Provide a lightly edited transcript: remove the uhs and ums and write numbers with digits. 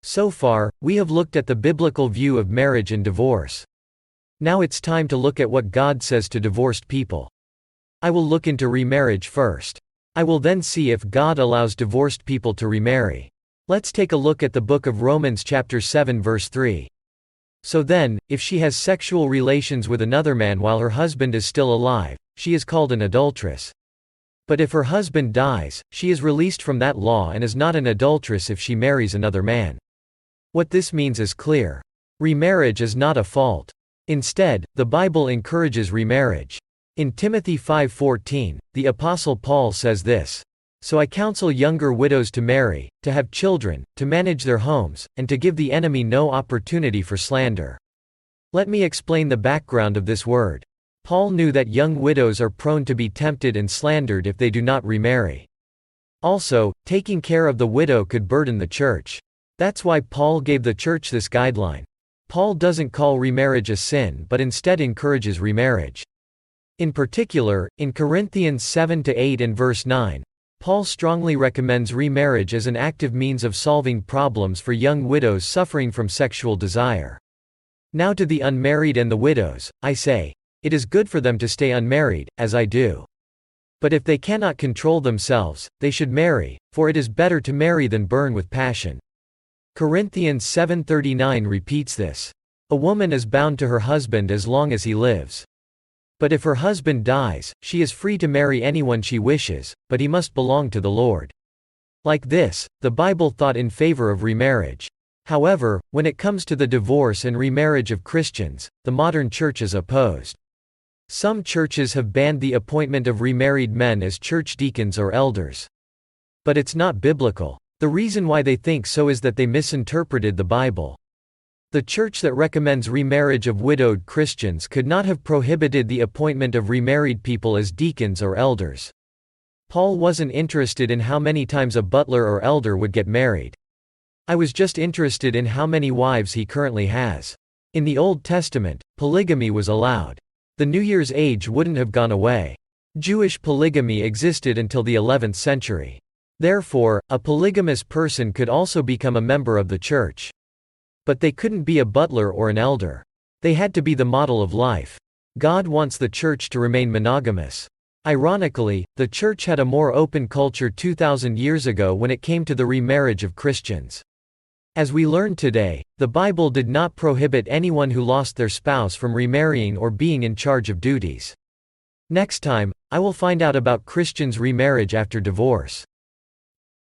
So far, we have looked at the biblical view of marriage and divorce. Now it's time to look at what God says to divorced people. I will look into remarriage first. I will then see if God allows divorced people to remarry. Let's take a look at the book of Romans chapter 7 verse 3. So then, if she has sexual relations with another man while her husband is still alive, she is called an adulteress. But if her husband dies, she is released from that law and is not an adulteress if she marries another man. What this means is clear. Remarriage is not a fault. Instead, the Bible encourages remarriage. In Timothy 5:14, the Apostle Paul says this, "So I counsel younger widows to marry, to have children, to manage their homes, and to give the enemy no opportunity for slander." Let me explain the background of this word. Paul knew that young widows are prone to be tempted and slandered if they do not remarry. Also, taking care of the widow could burden the church. That's why Paul gave the church this guideline. Paul doesn't call remarriage a sin but instead encourages remarriage. In particular, in Corinthians 7-8 and verse 9, Paul strongly recommends remarriage as an active means of solving problems for young widows suffering from sexual desire. Now to the unmarried and the widows, I say, it is good for them to stay unmarried, as I do. But if they cannot control themselves, they should marry, for it is better to marry than burn with passion. Corinthians 7:39 repeats this. A woman is bound to her husband as long as he lives. But if her husband dies, she is free to marry anyone she wishes, but he must belong to the Lord. Like this, the Bible thought in favor of remarriage. However, when it comes to the divorce and remarriage of Christians, the modern church is opposed. Some churches have banned the appointment of remarried men as church deacons or elders. But it's not biblical. The reason why they think so is that they misinterpreted the Bible. The church that recommends remarriage of widowed Christians could not have prohibited the appointment of remarried people as deacons or elders. Paul wasn't interested in how many times a butler or elder would get married. I was just interested in how many wives he currently has. In the Old Testament, polygamy was allowed. The New Year's age wouldn't have gone away. Jewish polygamy existed until the 11th century. Therefore, a polygamous person could also become a member of the church. But they couldn't be a butler or an elder. They had to be the model of life. God wants the church to remain monogamous. Ironically, the church had a more open culture 2,000 years ago when it came to the remarriage of Christians. As we learned today, the Bible did not prohibit anyone who lost their spouse from remarrying or being in charge of duties. Next time, I will find out about Christians' remarriage after divorce.